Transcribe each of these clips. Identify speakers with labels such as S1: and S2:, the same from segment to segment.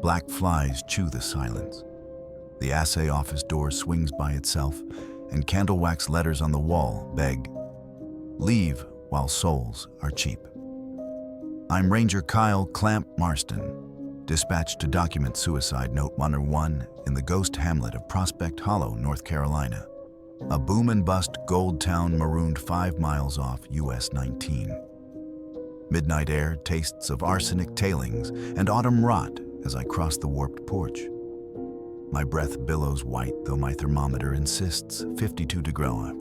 S1: Black flies chew the silence. The assay office door swings by itself, and candle wax letters on the wall beg, "Leave while souls are cheap." I'm Ranger Kyle Clamp Marston, dispatched to document suicide note 101 in the ghost hamlet of Prospect Hollow, North Carolina. A boom and bust gold town marooned 5 miles off US 19. Midnight air tastes of arsenic tailings and autumn rot as I cross the warped porch. My breath billows white, though my thermometer insists 52 degrees.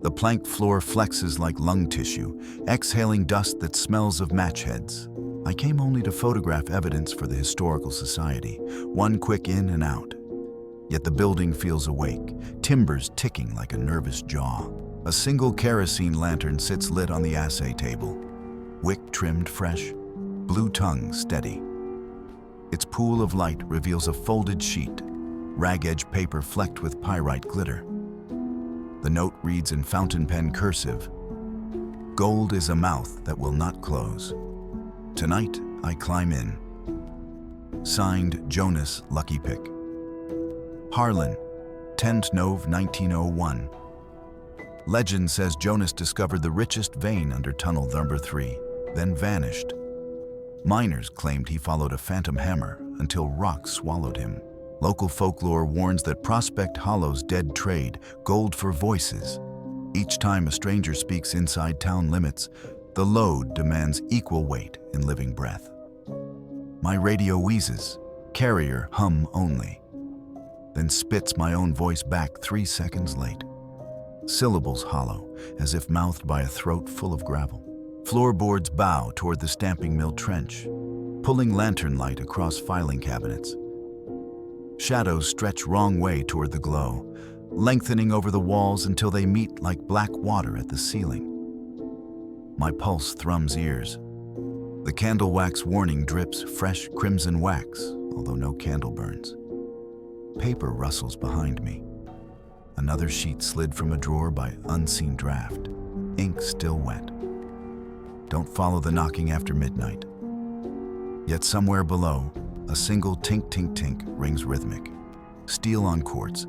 S1: The plank floor flexes like lung tissue, exhaling dust that smells of match heads. I came only to photograph evidence for the Historical Society, one quick in and out. Yet the building feels awake, timbers ticking like a nervous jaw. A single kerosene lantern sits lit on the assay table, wick trimmed fresh, blue tongue steady. Its pool of light reveals a folded sheet, rag-edge paper flecked with pyrite glitter. The note reads in fountain pen cursive, "Gold is a mouth that will not close. Tonight I climb in." Signed, Jonas Lucky Pick. Harlan, 10th Nov 1901. Legend says Jonas discovered the richest vein under tunnel number 3, then vanished. Miners claimed he followed a phantom hammer until rock swallowed him. Local folklore warns that Prospect Hollow's dead trade gold for voices. Each time a stranger speaks inside town limits, the load demands equal weight in living breath. My radio wheezes, carrier hum only, then spits my own voice back 3 seconds late. Syllables hollow, as if mouthed by a throat full of gravel. Floorboards bow toward the stamping mill trench, pulling lantern light across filing cabinets. Shadows stretch wrong way toward the glow, lengthening over the walls until they meet like black water at the ceiling. My pulse thrums ears. The candle wax warning drips fresh crimson wax, although no candle burns. Paper rustles behind me. Another sheet slid from a drawer by unseen draft, ink still wet. Don't follow the knocking after midnight. Yet somewhere below, a single tink-tink-tink rings rhythmic. Steel on quartz,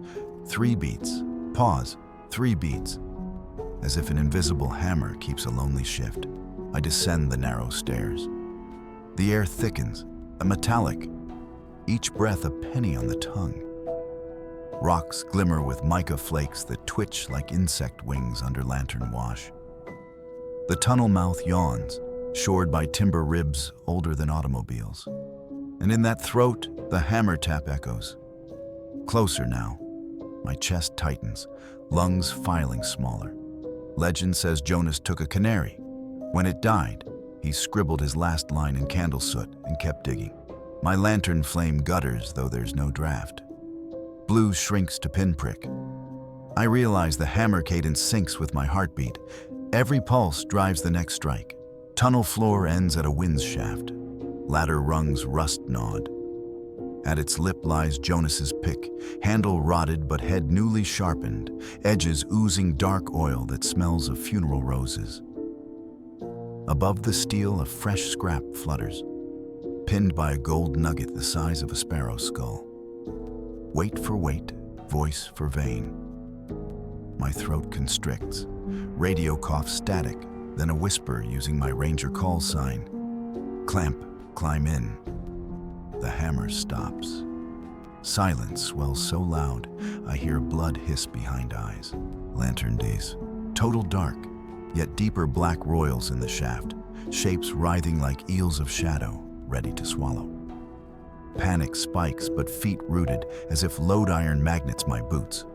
S1: 3 beats, pause, 3 beats. As if an invisible hammer keeps a lonely shift, I descend the narrow stairs. The air thickens, a metallic, each breath a penny on the tongue. Rocks glimmer with mica flakes that twitch like insect wings under lantern wash. The tunnel mouth yawns, shored by timber ribs older than automobiles. And in that throat, the hammer tap echoes. Closer now. My chest tightens, lungs filing smaller. Legend says Jonas took a canary. When it died, he scribbled his last line in candle soot and kept digging. My lantern flame gutters, though there's no draft. Blue shrinks to pinprick. I realize the hammer cadence syncs with my heartbeat. Every pulse drives the next strike. Tunnel floor ends at a winds shaft. Ladder rungs rust-gnawed. At its lip lies Jonas's pick, handle rotted but head newly sharpened, edges oozing dark oil that smells of funeral roses. Above the steel, a fresh scrap flutters, pinned by a gold nugget the size of a sparrow's skull. Weight for weight, voice for vein. My throat constricts. Radio coughs static, then a whisper using my ranger call sign. Clamp, climb in. The hammer stops. Silence swells so loud, I hear blood hiss behind eyes. Lantern days. Total dark, yet deeper black royals in the shaft, shapes writhing like eels of shadow, ready to swallow. Panic spikes, but feet rooted, as if load iron magnets my boots.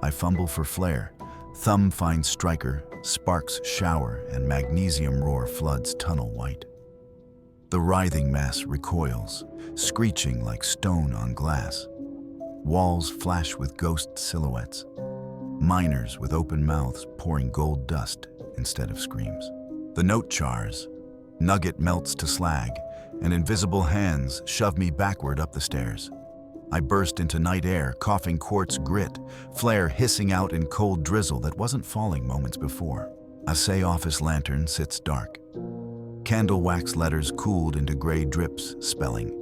S1: I fumble for flare. Thumb finds striker, sparks shower, and magnesium roar floods tunnel white. The writhing mass recoils, screeching like stone on glass. Walls flash with ghost silhouettes. Miners with open mouths pouring gold dust instead of screams. The note chars. Nugget melts to slag, and invisible hands shove me backward up the stairs. I burst into night air, coughing quartz grit, flare hissing out in cold drizzle that wasn't falling moments before. Assay office lantern sits dark. Candle wax letters cooled into gray drips, spelling,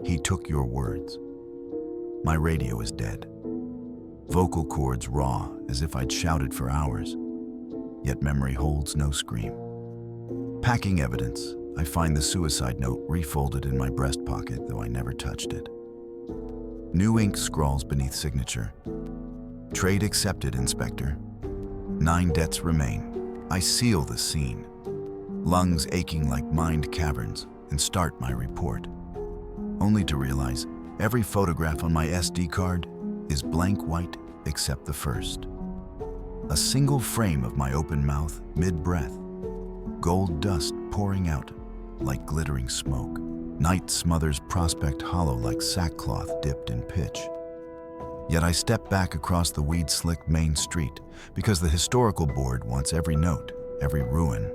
S1: He took your words. My radio is dead. Vocal cords raw, as if I'd shouted for hours. Yet memory holds no scream. Packing evidence, I find the suicide note refolded in my breast pocket, though I never touched it. New ink scrawls beneath signature. Trade accepted, Inspector. 9 debts remain. I seal the scene. Lungs aching like mined caverns, and start my report. Only to realize every photograph on my SD card is blank white except the first. A single frame of my open mouth mid-breath. Gold dust pouring out like glittering smoke. Night smothers Prospect Hollow like sackcloth dipped in pitch. Yet I step back across the weed-slicked main street because the historical board wants every note, every ruin.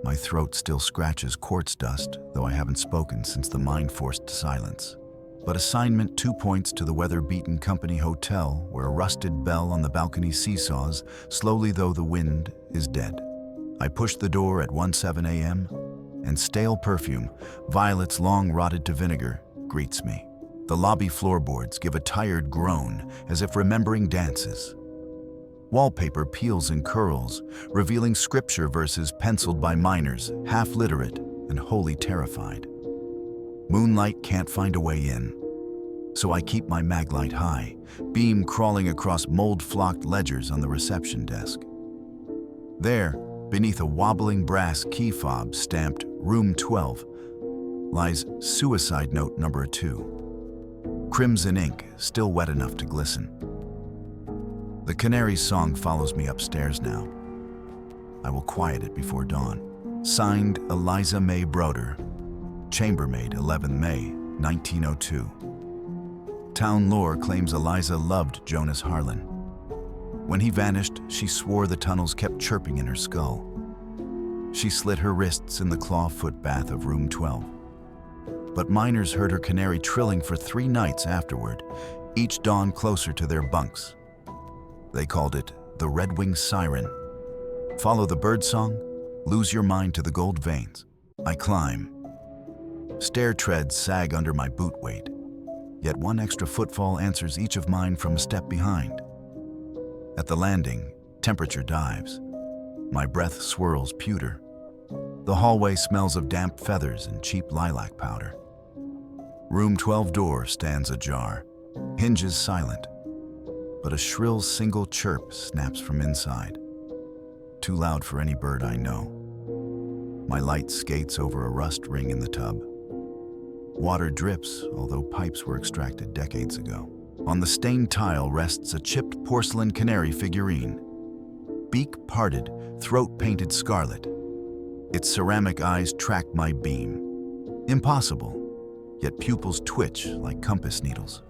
S1: My throat still scratches quartz dust, though I haven't spoken since the mind-forced silence. But assignment 2 points to the weather-beaten company hotel, where a rusted bell on the balcony seesaws, slowly though the wind is dead. I push the door at 1:07 a.m., and stale perfume, violets long rotted to vinegar, greets me. The lobby floorboards give a tired groan, as if remembering dances. Wallpaper peels and curls, revealing scripture verses penciled by miners, half literate and wholly terrified. Moonlight can't find a way in, so I keep my maglite high, beam crawling across mold-flocked ledgers on the reception desk. There, beneath a wobbling brass key fob stamped Room 12, lies suicide note number 2. Crimson ink, still wet enough to glisten. The canary's song follows me upstairs now. I will quiet it before dawn. Signed, Eliza May Broder, chambermaid, 11 May, 1902. Town lore claims Eliza loved Jonas Harlan. When he vanished, she swore the tunnels kept chirping in her skull. She slit her wrists in the clawfoot bath of Room 12. But miners heard her canary trilling for 3 nights afterward, each dawn closer to their bunks. They called it the red-winged siren. Follow the birdsong, lose your mind to the gold veins. I climb. Stair treads sag under my boot weight, yet one extra footfall answers each of mine from a step behind. At the landing, temperature dives. My breath swirls pewter. The hallway smells of damp feathers and cheap lilac powder. Room 12 door stands ajar, hinges silent, but a shrill single chirp snaps from inside. Too loud for any bird I know. My light skates over a rust ring in the tub. Water drips, although pipes were extracted decades ago. On the stained tile rests a chipped porcelain canary figurine. Beak parted, throat painted scarlet. Its ceramic eyes track my beam. Impossible, yet pupils twitch like compass needles.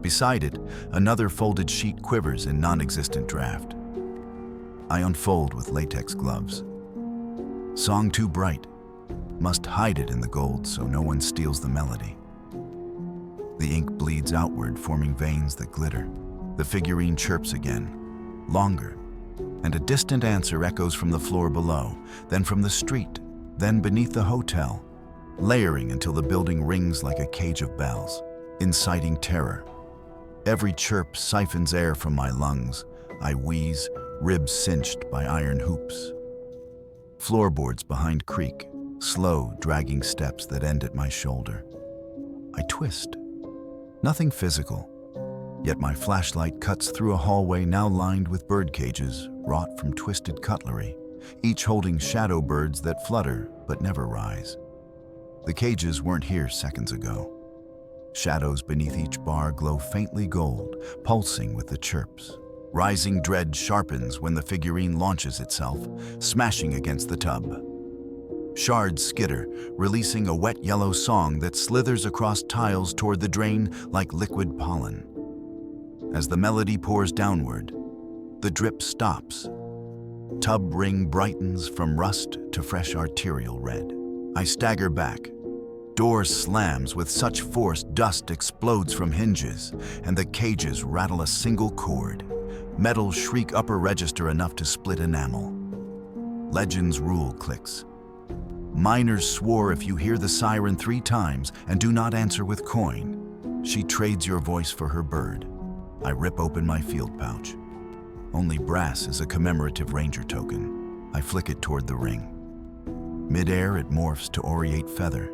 S1: Beside it, another folded sheet quivers in non-existent draft. I unfold with latex gloves. Song too bright. Must hide it in the gold so no one steals the melody. The ink bleeds outward, forming veins that glitter. The figurine chirps again, longer, and a distant answer echoes from the floor below, then from the street, then beneath the hotel, layering until the building rings like a cage of bells, inciting terror. Every chirp siphons air from my lungs. I wheeze, ribs cinched by iron hoops. Floorboards behind creak, slow, dragging steps that end at my shoulder. I twist. Nothing physical, yet my flashlight cuts through a hallway now lined with bird cages, wrought from twisted cutlery, each holding shadow birds that flutter but never rise. The cages weren't here seconds ago. Shadows beneath each bar glow faintly gold, pulsing with the chirps. Rising dread sharpens when the figurine launches itself, smashing against the tub. Shards skitter, releasing a wet yellow song that slithers across tiles toward the drain like liquid pollen. As the melody pours downward, the drip stops. Tub ring brightens from rust to fresh arterial red. I stagger back. Door slams with such force dust explodes from hinges, and the cages rattle a single chord. Metal shriek upper register enough to split enamel. Legends rule clicks. Miners swore if you hear the siren 3 times and do not answer with coin, she trades your voice for her bird. I rip open my field pouch. Only brass is a commemorative ranger token. I flick it toward the ring. Mid-air, it morphs to aureate feather,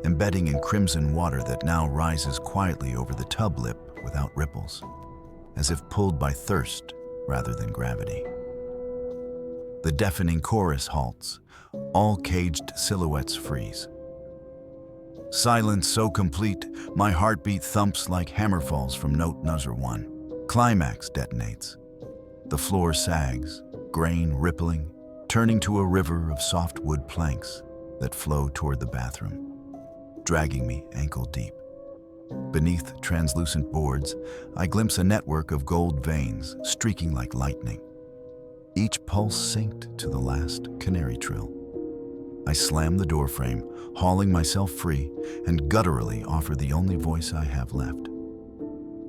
S1: embedding in crimson water that now rises quietly over the tub lip without ripples, as if pulled by thirst rather than gravity. The deafening chorus halts. All caged silhouettes freeze. Silence so complete, my heartbeat thumps like hammerfalls from note number 1. Climax detonates. The floor sags, grain rippling, turning to a river of soft wood planks that flow toward the bathroom, dragging me ankle deep. Beneath translucent boards, I glimpse a network of gold veins streaking like lightning, each pulse synced to the last canary trill. I slam the doorframe, hauling myself free, and gutturally offer the only voice I have left.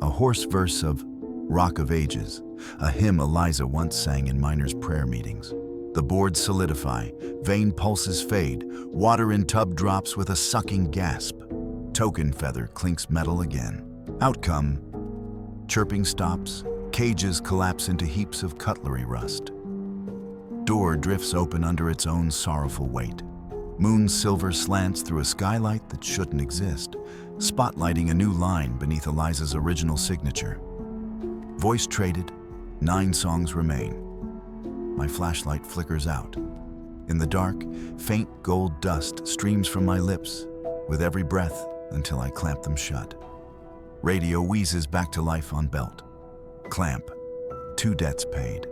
S1: A hoarse verse of Rock of Ages, a hymn Eliza once sang in miners' prayer meetings. The boards solidify, vein pulses fade, water in tub drops with a sucking gasp. Token feather clinks metal again. Outcome, chirping stops, cages collapse into heaps of cutlery rust. Door drifts open under its own sorrowful weight. Moon silver slants through a skylight that shouldn't exist, spotlighting a new line beneath Eliza's original signature. Voice traded, 9 songs remain. My flashlight flickers out. In the dark, faint gold dust streams from my lips with every breath until I clamp them shut. Radio wheezes back to life on belt. Clamp. 2 debts paid.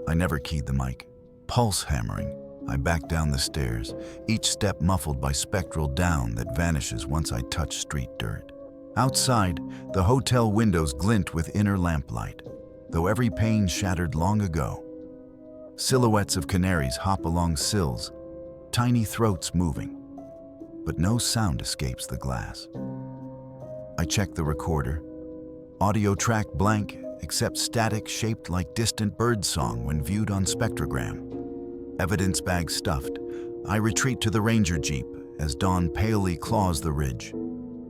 S1: I never keyed the mic. Pulse hammering, I back down the stairs, each step muffled by spectral down that vanishes once I touch street dirt. Outside, the hotel windows glint with inner lamplight, though every pane shattered long ago. Silhouettes of canaries hop along sills, tiny throats moving, but no sound escapes the glass. I check the recorder. Audio track blank, except static shaped like distant birdsong when viewed on spectrogram. Evidence bag stuffed, I retreat to the Ranger Jeep as dawn palely claws the ridge.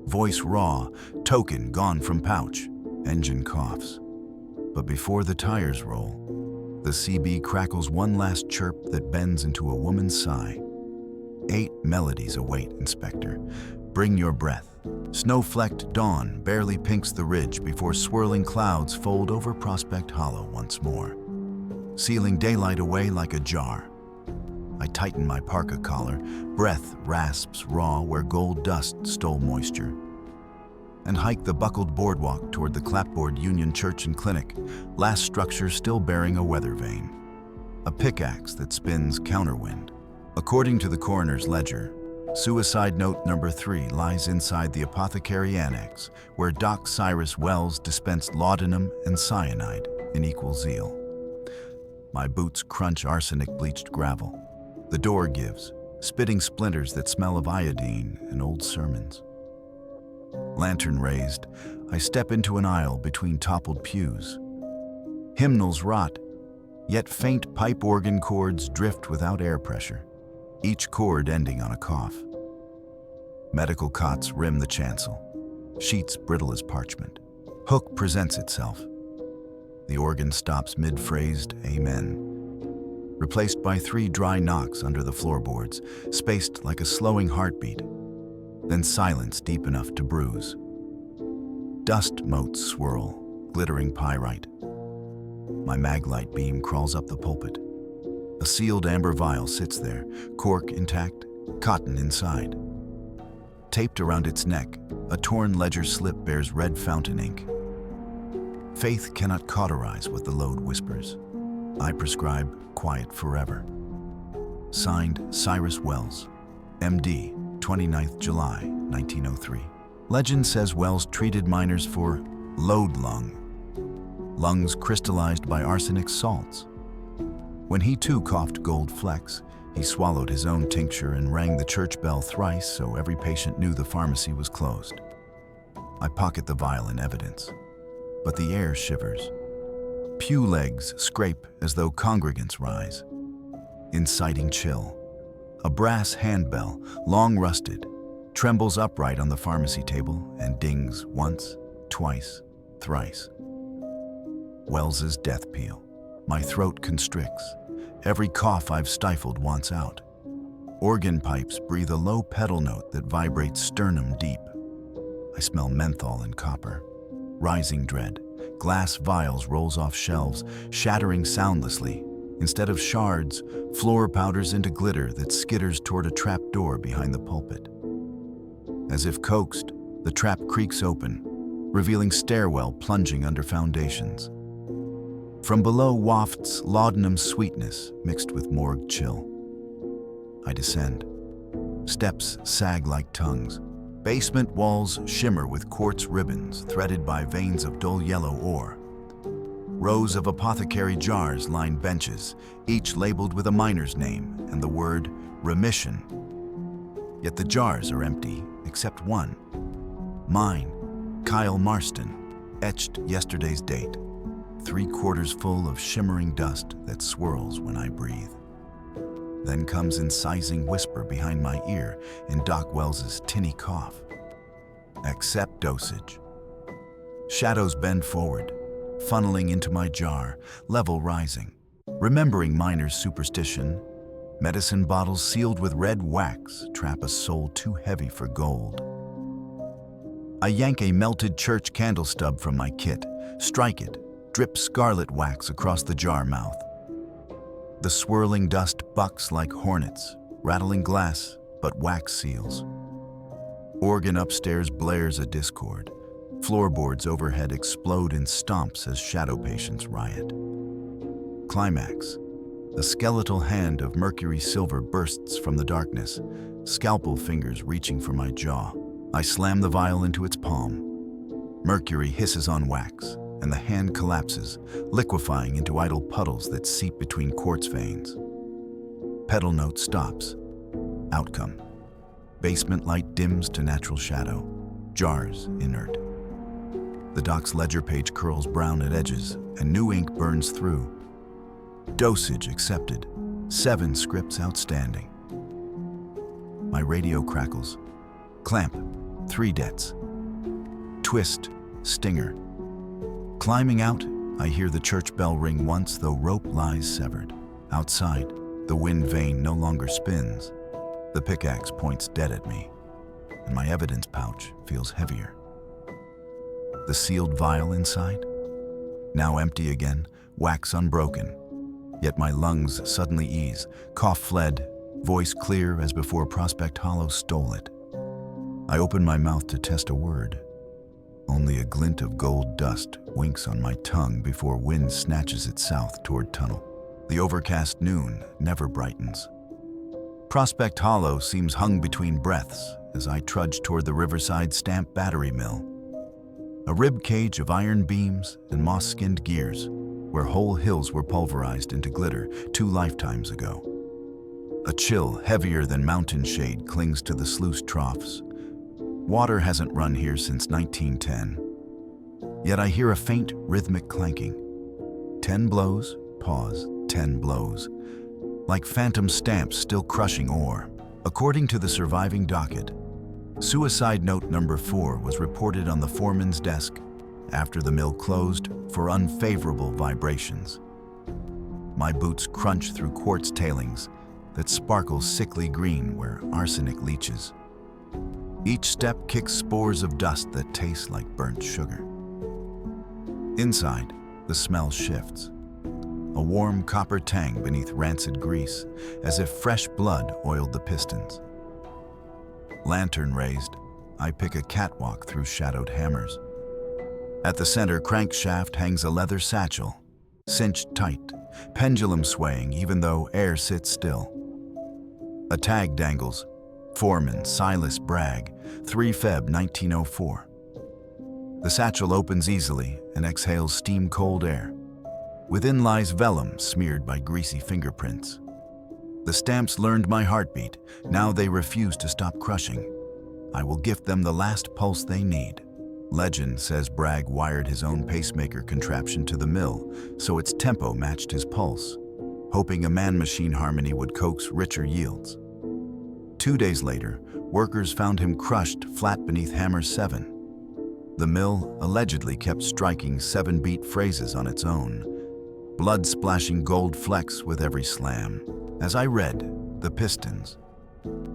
S1: Voice raw, token gone from pouch, engine coughs. But before the tires roll, the CB crackles one last chirp that bends into a woman's sigh. 8 melodies await, Inspector. Bring your breath. Snow-flecked dawn barely pinks the ridge before swirling clouds fold over Prospect Hollow once more, sealing daylight away like a jar. I tighten my parka collar, breath rasps raw where gold dust stole moisture, and hike the buckled boardwalk toward the clapboard Union Church and Clinic, last structure still bearing a weather vane, a pickaxe that spins counterwind. According to the coroner's ledger, suicide note number 3 lies inside the apothecary annex, where Doc Cyrus Wells dispensed laudanum and cyanide in equal zeal. My boots crunch arsenic-bleached gravel. The door gives, spitting splinters that smell of iodine and old sermons. Lantern raised, I step into an aisle between toppled pews. Hymnals rot, yet faint pipe organ chords drift without air pressure, each chord ending on a cough. Medical cots rim the chancel, sheets brittle as parchment. Hook presents itself. The organ stops mid-phrased amen, replaced by 3 dry knocks under the floorboards, spaced like a slowing heartbeat, then silence deep enough to bruise. Dust motes swirl, glittering pyrite. My maglite beam crawls up the pulpit. A sealed amber vial sits there, cork intact, cotton inside. Taped around its neck, a torn ledger slip bears red fountain ink. Faith cannot cauterize what the load whispers. I prescribe quiet forever. Signed, Cyrus Wells, MD, 29th July, 1903. Legend says Wells treated miners for load lung, lungs crystallized by arsenic salts. When he too coughed gold flecks, he swallowed his own tincture and rang the church bell thrice so every patient knew the pharmacy was closed. I pocket the vial in evidence, but the air shivers. Pew legs scrape as though congregants rise, inciting chill. A brass handbell, long rusted, trembles upright on the pharmacy table and dings once, twice, thrice. Wells's death peal. My throat constricts. Every cough I've stifled wants out. Organ pipes breathe a low pedal note that vibrates sternum deep. I smell menthol and copper. Rising dread. Glass vials rolls off shelves, shattering soundlessly. Instead of shards, floor powders into glitter that skitters toward a trap door behind the pulpit. As if coaxed, the trap creaks open, revealing stairwell plunging under foundations. From below wafts laudanum sweetness mixed with morgue chill. I descend. Steps sag like tongues. Basement walls shimmer with quartz ribbons threaded by veins of dull yellow ore. Rows of apothecary jars line benches, each labeled with a miner's name and the word remission. Yet the jars are empty, except one. Mine, Kyle Marston, etched yesterday's date, 3/4 full of shimmering dust that swirls when I breathe. Then comes incising whisper behind my ear in Doc Wells's tinny cough. Accept dosage. Shadows bend forward, funneling into my jar, level rising. Remembering miner's superstition, medicine bottles sealed with red wax trap a soul too heavy for gold. I yank a melted church candle stub from my kit, strike it, drip scarlet wax across the jar mouth. The swirling dust bucks like hornets, rattling glass but wax seals. Organ upstairs blares a discord. Floorboards overhead explode in stomps as shadow patients riot. Climax. A skeletal hand of mercury silver bursts from the darkness, scalpel fingers reaching for my jaw. I slam the vial into its palm. Mercury hisses on wax, and the hand collapses, liquefying into idle puddles that seep between quartz veins. Pedal note stops. Outcome. Basement light dims to natural shadow. Jars inert. The doc's ledger page curls brown at edges, and new ink burns through. Dosage accepted. 7 scripts outstanding. My radio crackles. Clamp. 3 debts. Twist. Stinger. Climbing out, I hear the church bell ring once, though rope lies severed. Outside, the wind vane no longer spins. The pickaxe points dead at me, and my evidence pouch feels heavier. The sealed vial inside? Now empty again, wax unbroken. Yet my lungs suddenly ease, cough fled, voice clear as before Prospect Hollow stole it. I open my mouth to test a word. Only a glint of gold dust winks on my tongue before wind snatches it south toward tunnel. The overcast noon never brightens. Prospect Hollow seems hung between breaths as I trudge toward the Riverside Stamp Battery Mill. A rib cage of iron beams and moss-skinned gears, where whole hills were pulverized into glitter 2 lifetimes ago. A chill heavier than mountain shade clings to the sluice troughs. Water hasn't run here since 1910. Yet I hear a faint rhythmic clanking. 10 blows, pause, 10 blows. Like phantom stamps still crushing ore. According to the surviving docket, suicide note number 4 was reported on the foreman's desk after the mill closed for unfavorable vibrations. My boots crunch through quartz tailings that sparkle sickly green where arsenic leaches. Each step kicks spores of dust that taste like burnt sugar. Inside, the smell shifts. A warm copper tang beneath rancid grease, as if fresh blood oiled the pistons. Lantern raised, I pick a catwalk through shadowed hammers. At the center crankshaft hangs a leather satchel, cinched tight, pendulum swaying even though air sits still. A tag dangles, Foreman Silas Bragg, 3 Feb 1904. The satchel opens easily and exhales steam-cold air. Within lies vellum smeared by greasy fingerprints. The stamps learned my heartbeat. Now they refuse to stop crushing. I will gift them the last pulse they need. Legend says Bragg wired his own pacemaker contraption to the mill so its tempo matched his pulse, hoping a man-machine harmony would coax richer yields. 2 days later, workers found him crushed flat beneath hammer 7. The mill allegedly kept striking 7-beat phrases on its own, blood splashing gold flecks with every slam. As I read, the pistons,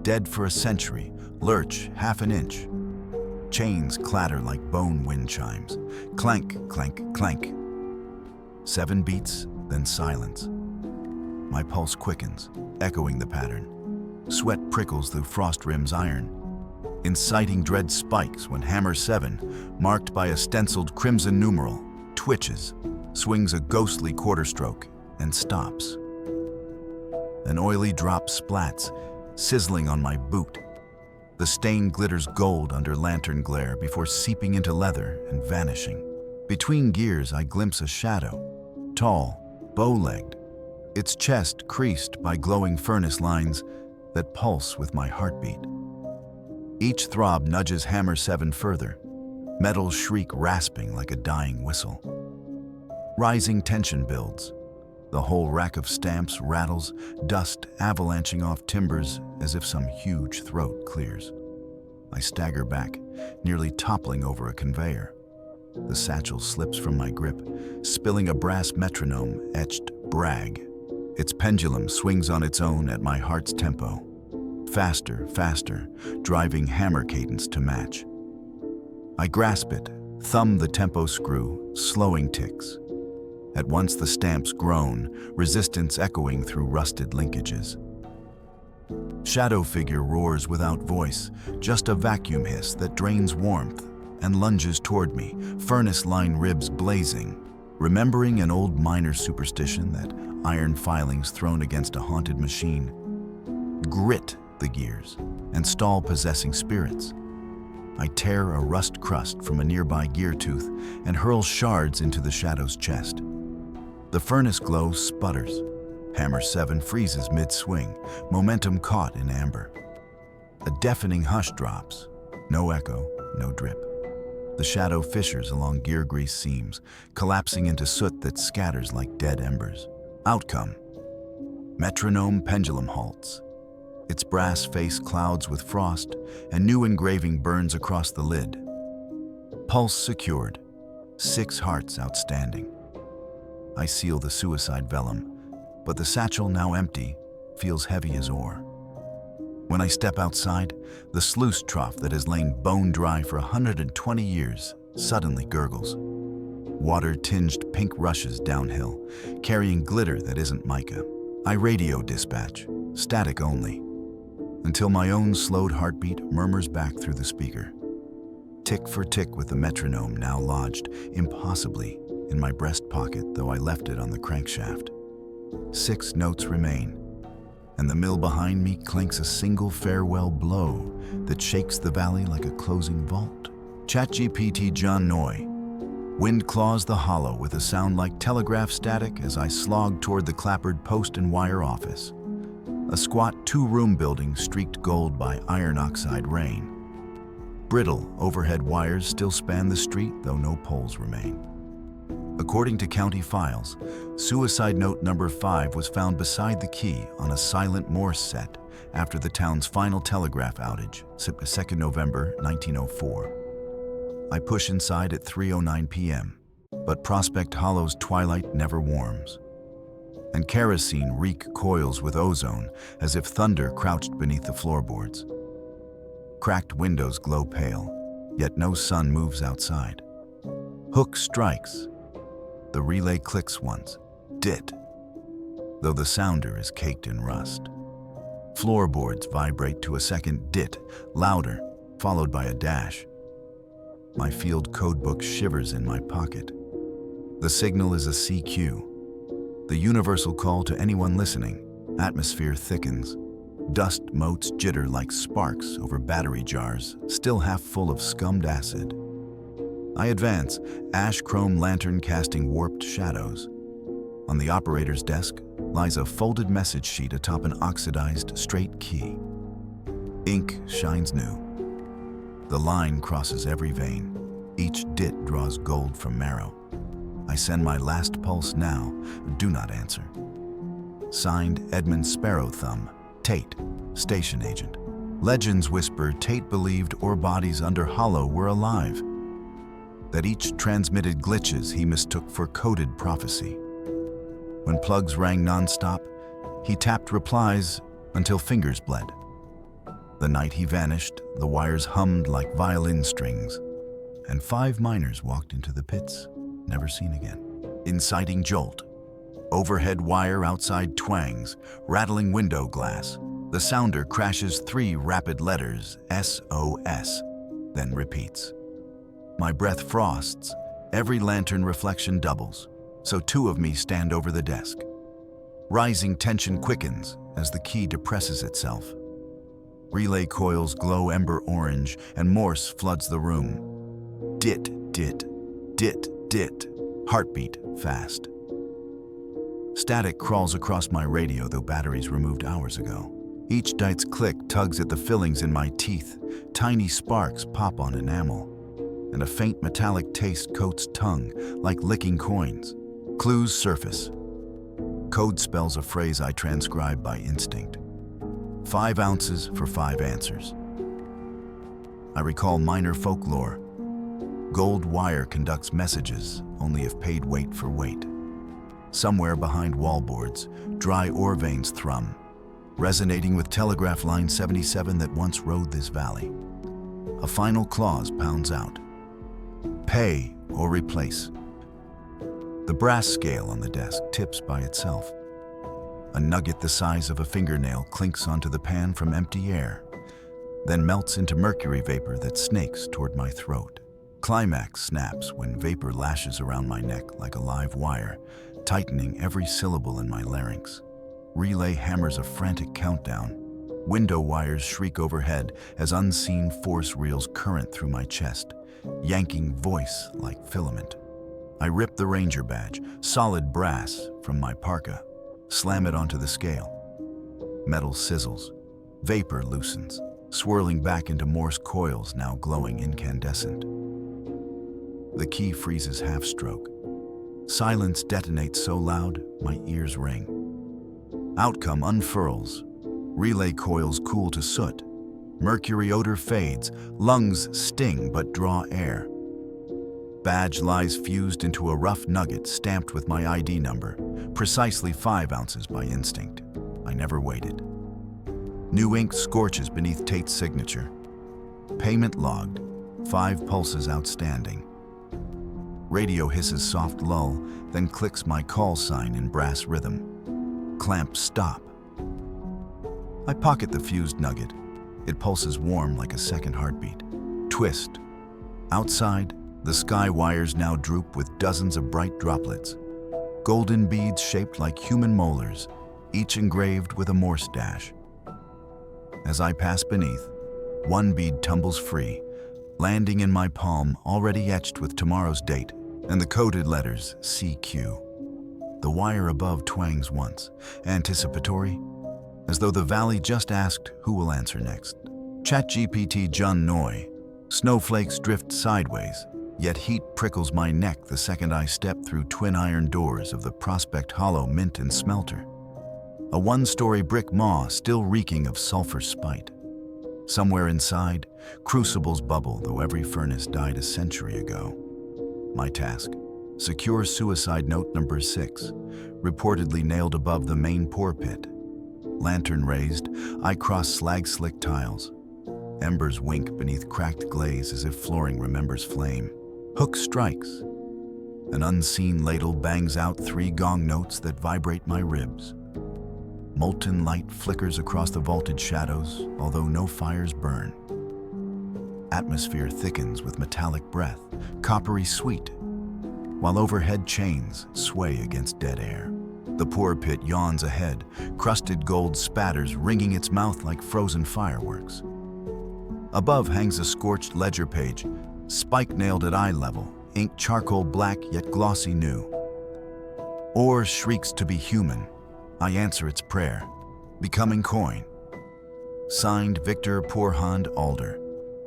S1: dead for a century, lurch half an inch. Chains clatter like bone wind chimes. Clank, clank, clank. 7 beats, then silence. My pulse quickens, echoing the pattern. Sweat prickles through frost rim's iron. Inciting dread spikes when hammer 7, marked by a stenciled crimson numeral, twitches, swings a ghostly quarter stroke, and stops. An oily drop splats, sizzling on my boot. The stain glitters gold under lantern glare before seeping into leather and vanishing. Between gears, I glimpse a shadow, tall, bow-legged, its chest creased by glowing furnace lines that pulse with my heartbeat. Each throb nudges hammer 7 further, metal shriek rasping like a dying whistle. Rising tension builds. The whole rack of stamps rattles, dust avalanching off timbers as if some huge throat clears. I stagger back, nearly toppling over a conveyor. The satchel slips from my grip, spilling a brass metronome etched brag. Its pendulum swings on its own at my heart's tempo. Faster, faster, driving hammer cadence to match. I grasp it, thumb the tempo screw, slowing ticks. At once the stamps groan, resistance echoing through rusted linkages. Shadow figure roars without voice, just a vacuum hiss that drains warmth and lunges toward me, furnace line ribs blazing. Remembering an old miner superstition that iron filings thrown against a haunted machine grit the gears and stall possessing spirits. I tear a rust crust from a nearby gear tooth and hurl shards into the shadow's chest. The furnace glow sputters. Hammer 7 freezes mid-swing, momentum caught in amber. A deafening hush drops. No echo, no drip. The shadow fissures along gear grease seams, collapsing into soot that scatters like dead embers. Outcome. Metronome pendulum halts. Its brass face clouds with frost, and new engraving burns across the lid. Pulse secured. 6 hearts outstanding. I seal the suicide vellum, but the satchel, now empty, feels heavy as ore. When I step outside, the sluice trough that has lain bone dry for 120 years suddenly gurgles. Water tinged pink rushes downhill, carrying glitter that isn't mica. I radio dispatch, static only, until my own slowed heartbeat murmurs back through the speaker. Tick for tick with the metronome now lodged, impossibly, in my breast pocket, though I left it on the crankshaft. 6 notes remain, and the mill behind me clinks a single farewell blow that shakes the valley like a closing vault. ChatGPT John Noy. Wind claws the hollow with a sound like telegraph static as I slog toward the clappered post and wire office. A squat 2-room building streaked gold by iron oxide rain. Brittle overhead wires still span the street, though no poles remain. According to county files, suicide note number 5 was found beside the key on a silent Morse set after the town's final telegraph outage, 2 November 1904. I push inside at 3:09 p.m., but Prospect Hollow's twilight never warms. And kerosene reek coils with ozone as if thunder crouched beneath the floorboards. Cracked windows glow pale, yet no sun moves outside. Hook strikes. The relay clicks once, dit, though the sounder is caked in rust. Floorboards vibrate to a second dit, louder, followed by a dash. My field codebook shivers in my pocket. The signal is a CQ, the universal call to anyone listening. Atmosphere thickens. Dust motes jitter like sparks over battery jars, still half full of scummed acid. I advance, ash chrome lantern casting warped shadows. On the operator's desk lies a folded message sheet atop an oxidized straight key. Ink shines new. The line crosses every vein. Each dit draws gold from marrow. I send my last pulse now. Do not answer. Signed, Edmund Sparrow Thumb, Tate, station agent. Legends whisper Tate believed ore bodies under hollow were alive, that each transmitted glitches he mistook for coded prophecy. When plugs rang nonstop, he tapped replies until fingers bled. The night he vanished, the wires hummed like violin strings, and 5 miners walked into the pits, never seen again. Inciting jolt. Overhead wire outside twangs, rattling window glass. The sounder crashes 3 rapid letters, SOS, then repeats. My breath frosts, every lantern reflection doubles, so 2 of me stand over the desk. Rising tension quickens as the key depresses itself. Relay coils glow ember orange and Morse floods the room. Dit, dit, dit, dit, heartbeat fast. Static crawls across my radio, though batteries removed hours ago. Each dight's click tugs at the fillings in my teeth. Tiny sparks pop on enamel, and a faint metallic taste coats tongue like licking coins. Clues surface. Code spells a phrase I transcribe by instinct. 5 ounces for 5 answers. I recall minor folklore. Gold wire conducts messages only if paid weight for weight. Somewhere behind wallboards, dry ore veins thrum, resonating with telegraph line 77 that once rode this valley. A final clause pounds out. Pay or replace. The brass scale on the desk tips by itself. A nugget the size of a fingernail clinks onto the pan from empty air, then melts into mercury vapor that snakes toward my throat. Climax snaps when vapor lashes around my neck like a live wire, tightening every syllable in my larynx. Relay hammers a frantic countdown. Window wires shriek overhead as unseen force reels current through my chest, yanking voice like filament. I rip the ranger badge, solid brass, from my parka, slam it onto the scale. Metal sizzles. Vapor loosens, swirling back into Morse coils now glowing incandescent. The key freezes half-stroke. Silence detonates so loud, my ears ring. Outcome unfurls. Relay coils cool to soot. Mercury odor fades. Lungs sting but draw air. Badge lies fused into a rough nugget stamped with my ID number, precisely 5 ounces by instinct. I never waited. New ink scorches beneath Tate's signature. Payment logged, 5 pulses outstanding. Radio hisses soft lull, then clicks my call sign in brass rhythm. Clamp stop. I pocket the fused nugget. It pulses warm like a second heartbeat. Twist. Outside, the sky wires now droop with dozens of bright droplets. Golden beads shaped like human molars, each engraved with a Morse dash. As I pass beneath, one bead tumbles free, landing in my palm already etched with tomorrow's date and the coded letters CQ. The wire above twangs once, anticipatory, as though the valley just asked who will answer next. ChatGPT Jun Noi. Snowflakes drift sideways, yet heat prickles my neck the second I step through twin iron doors of the Prospect Hollow Mint and Smelter. A 1-story brick maw still reeking of sulfur spite. Somewhere inside, crucibles bubble, though every furnace died a century ago. My task: secure suicide note number 6, reportedly nailed above the main pour pit. Lantern raised, I cross slag-slick tiles. Embers wink beneath cracked glaze as if flooring remembers flame. Hook strikes. An unseen ladle bangs out 3 gong notes that vibrate my ribs. Molten light flickers across the vaulted shadows, although no fires burn. Atmosphere thickens with metallic breath, coppery sweet, while overhead chains sway against dead air. The pour pit yawns ahead, crusted gold spatters ringing its mouth like frozen fireworks. Above hangs a scorched ledger page, spike nailed at eye level, ink charcoal black yet glossy new. Ore shrieks to be human. I answer its prayer, becoming coin. Signed Victor Pourhand Alder,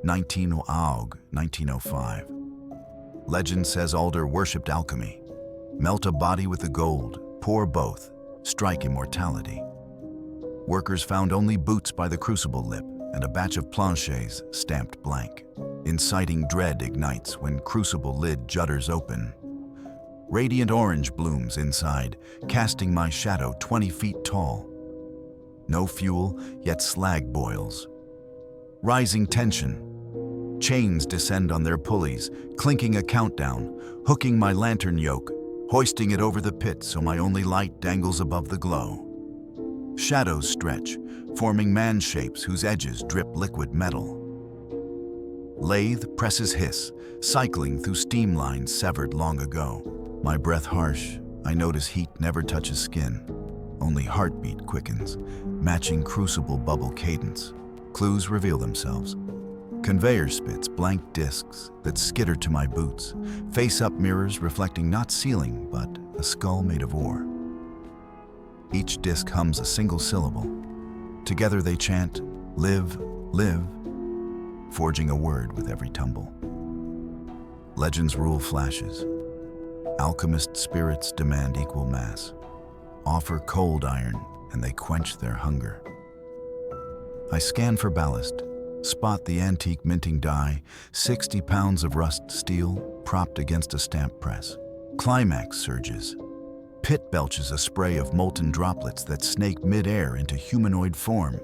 S1: 19 Aug 1905. Legend says Alder worshipped alchemy. Melt a body with the gold, pour both, strike immortality. Workers found only boots by the crucible lip, and a batch of planches stamped blank. Inciting dread ignites when crucible lid judders open. Radiant orange blooms inside, casting my shadow 20 feet tall. No fuel, yet slag boils. Rising tension. Chains descend on their pulleys, clinking a countdown, hooking my lantern yoke, hoisting it over the pit so my only light dangles above the glow. Shadows stretch, forming man shapes whose edges drip liquid metal. Lathe presses hiss, cycling through steam lines severed long ago. My breath harsh, I notice heat never touches skin. Only heartbeat quickens, matching crucible bubble cadence. Clues reveal themselves. Conveyor spits blank discs that skitter to my boots, face-up mirrors reflecting not ceiling, but a skull made of ore. Each disc hums a single syllable. Together they chant, "Live, live," forging a word with every tumble. Legends rule flashes. Alchemist spirits demand equal mass. Offer cold iron, and they quench their hunger. I scan for ballast, spot the antique minting die, 60 pounds of rust steel propped against a stamp press. Climax surges. Pit belches a spray of molten droplets that snake mid-air into humanoid form.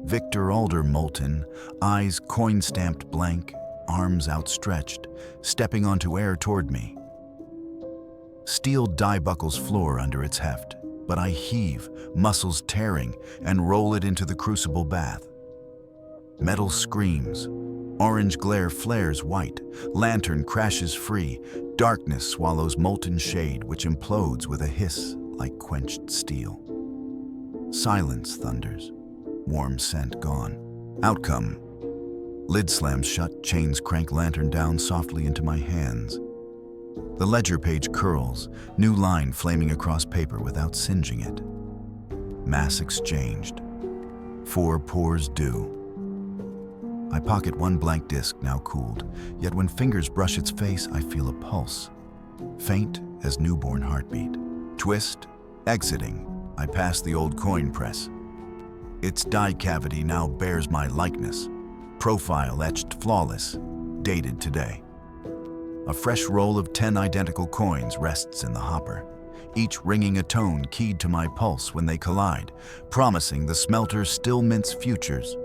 S1: Victor Alder molten, eyes coin-stamped blank, arms outstretched, stepping onto air toward me. Steel die buckles floor under its heft, but I heave, muscles tearing, and roll it into the crucible bath. Metal screams. Orange glare flares white. Lantern crashes free. Darkness swallows molten shade, which implodes with a hiss like quenched steel. Silence thunders. Warm scent gone. Outcome. Lid slams shut, chains crank lantern down softly into my hands. The ledger page curls, new line flaming across paper without singeing it. Mass exchanged. 4 pours due. I pocket one blank disc, now cooled, yet when fingers brush its face, I feel a pulse. Faint as newborn heartbeat. Twist, exiting, I pass the old coin press. Its die cavity now bears my likeness. Profile etched flawless, dated today. A fresh roll of 10 identical coins rests in the hopper, each ringing a tone keyed to my pulse when they collide, promising the smelter still mints futures.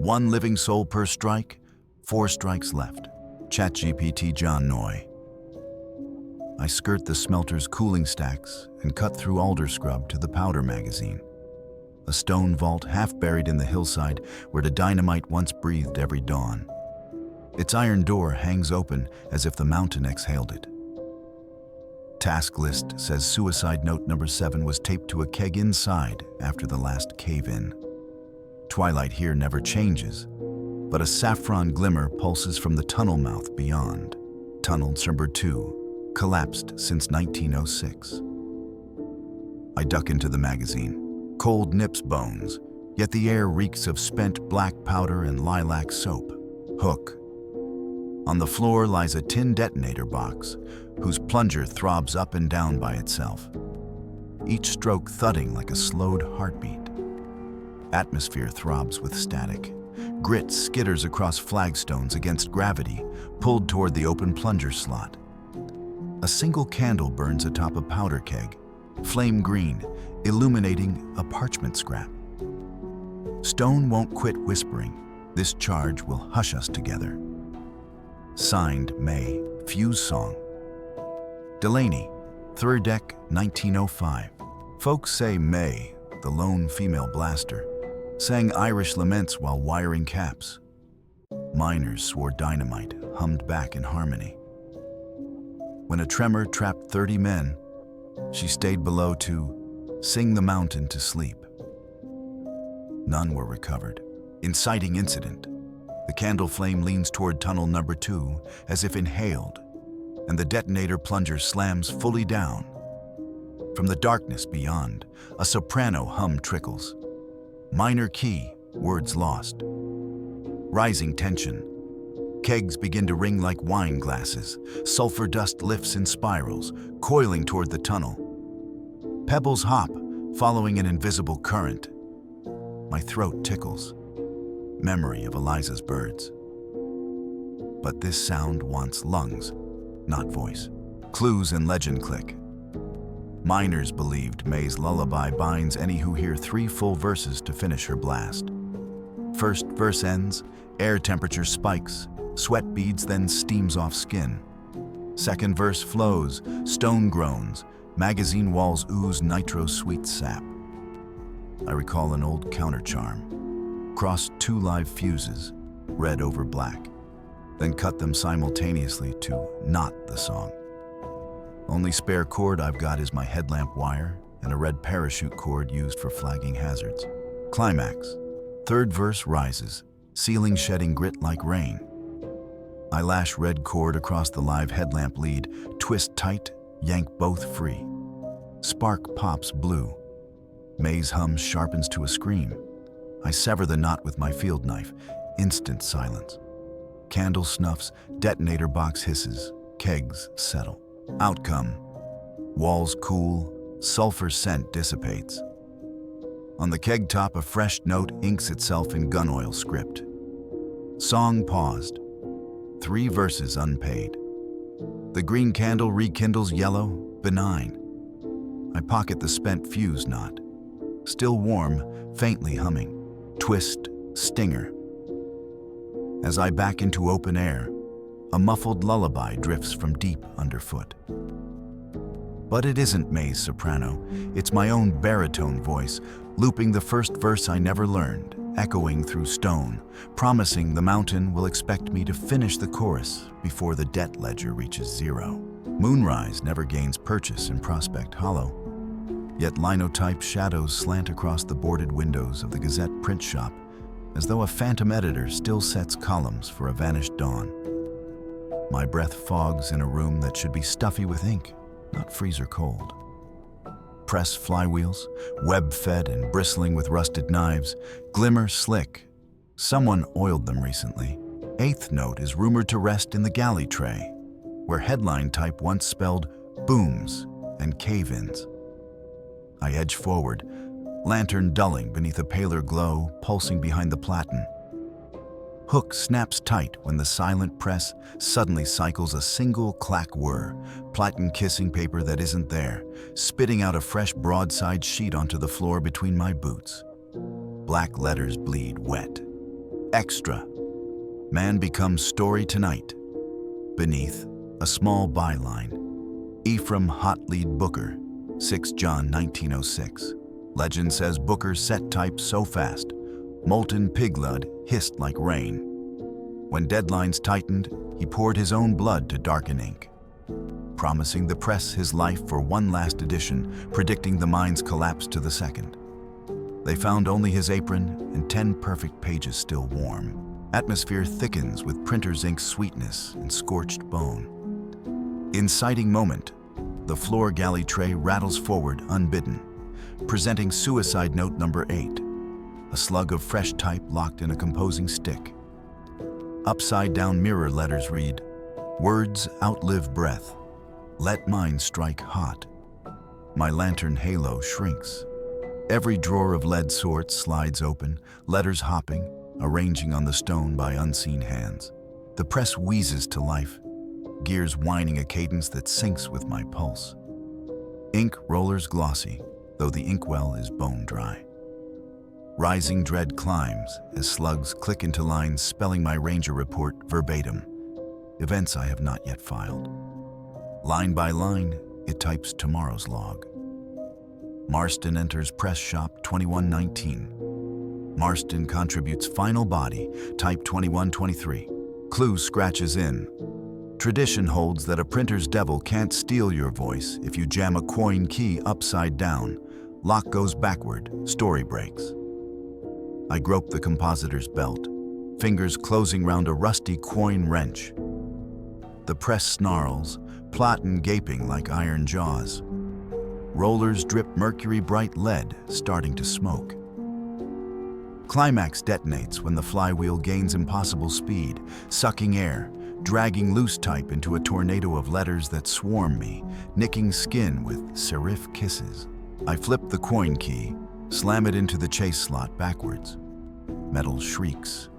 S1: 1 living soul per strike, 4 strikes left. ChatGPT John Noy. I skirt the smelter's cooling stacks and cut through alder scrub to the powder magazine. A stone vault half buried in the hillside where the dynamite once breathed every dawn. Its iron door hangs open as if the mountain exhaled it. Task list says suicide note number 7 was taped to a keg inside after the last cave-in. Twilight here never changes, but a saffron glimmer pulses from the tunnel mouth beyond. Tunnel number 2, collapsed since 1906. I duck into the magazine. Cold nips bones, yet the air reeks of spent black powder and lilac soap. Hook. On the floor lies a tin detonator box, whose plunger throbs up and down by itself, each stroke thudding like a slowed heartbeat. Atmosphere throbs with static. Grit skitters across flagstones against gravity, pulled toward the open plunger slot. A single candle burns atop a powder keg, flame green, illuminating a parchment scrap. Stone won't quit whispering. This charge will hush us together. Signed, May, Fuse Song. Delaney, 3rd deck, 1905. Folks say May, the lone female blaster, sang Irish laments while wiring caps. Miners swore dynamite, hummed back in harmony. When a tremor trapped 30 men, she stayed below to sing the mountain to sleep. None were recovered. Inciting incident. The candle flame leans toward tunnel number 2 as if inhaled, and the detonator plunger slams fully down. From the darkness beyond, a soprano hum trickles. Minor key, words lost. Rising tension. Kegs begin to ring like wine glasses. Sulfur dust lifts in spirals, coiling toward the tunnel. Pebbles hop, following an invisible current. My throat tickles. memory of Eliza's birds. But this sound wants lungs, not voice. Clues and legend click. Miners believed May's lullaby binds any who hear 3 full verses to finish her blast. First verse ends, air temperature spikes, sweat beads then steams off skin. Second verse flows, stone groans, magazine walls ooze nitro-sweet sap. I recall an old counter-charm. Cross 2 live fuses, red over black, then cut them simultaneously to not the song. Only spare cord I've got is my headlamp wire and a red parachute cord used for flagging hazards. Climax. Third verse rises, ceiling shedding grit like rain. I lash red cord across the live headlamp lead, twist tight, yank both free. Spark pops blue. May's hum sharpens to a scream. I sever the knot with my field knife. Instant silence. Candle snuffs, detonator box hisses, kegs settle. Outcome. Walls cool, sulfur scent dissipates. On the keg top, a fresh note inks itself in gun oil script. Song paused. 3 verses unpaid. The green candle rekindles yellow, benign. I pocket the spent fuse knot. Still warm, faintly humming. Twist, stinger. As I back into open air, a muffled lullaby drifts from deep underfoot. But it isn't May's soprano, it's my own baritone voice, looping the first verse I never learned, echoing through stone, promising the mountain will expect me to finish the chorus before the debt ledger reaches 0. Moonrise never gains purchase in Prospect Hollow, yet linotype shadows slant across the boarded windows of the Gazette print shop, as though a phantom editor still sets columns for a vanished dawn. My breath fogs in a room that should be stuffy with ink, not freezer cold. Press flywheels, web-fed and bristling with rusted knives, glimmer slick. Someone oiled them recently. 8th note is rumored to rest in the galley tray, where headline type once spelled booms and cave-ins. I edge forward, lantern dulling beneath a paler glow, pulsing behind the platen. Hook snaps tight when the silent press suddenly cycles a single clack whir, platen kissing paper that isn't there, spitting out a fresh broadside sheet onto the floor between my boots. Black letters bleed wet. Extra. Man becomes story tonight. Beneath, a small byline. Ephraim Hotlead Booker, 6 John 1906. Legend says Booker set type so fast, molten piglud hissed like rain. When deadlines tightened, he poured his own blood to darken ink, promising the press his life for one last edition, predicting the mind's collapse to the second. They found only his apron and 10 perfect pages still warm. Atmosphere thickens with printer's ink sweetness and scorched bone. Inciting moment, the floor galley tray rattles forward unbidden, presenting suicide note number 8. A slug of fresh type locked in a composing stick. Upside-down mirror letters read, "Words outlive breath. Let mine strike hot." My lantern halo shrinks. Every drawer of lead sorts slides open, letters hopping, arranging on the stone by unseen hands. The press wheezes to life, gears whining a cadence that syncs with my pulse. Ink rollers glossy, though the inkwell is bone dry. Rising dread climbs as slugs click into lines spelling my ranger report verbatim, events I have not yet filed. Line by line, it types tomorrow's log. Marston enters press shop 2119. Marston contributes final body, type 2123. Clue scratches in. Tradition holds that a printer's devil can't steal your voice if you jam a coin key upside down. Lock goes backward, story breaks. I grope the compositor's belt, fingers closing round a rusty coin wrench. The press snarls, platen gaping like iron jaws. Rollers drip mercury bright lead, starting to smoke. Climax detonates when the flywheel gains impossible speed, sucking air, dragging loose type into a tornado of letters that swarm me, nicking skin with serif kisses. I flip the coin key, slam it into the chase slot backwards. Metal shrieks,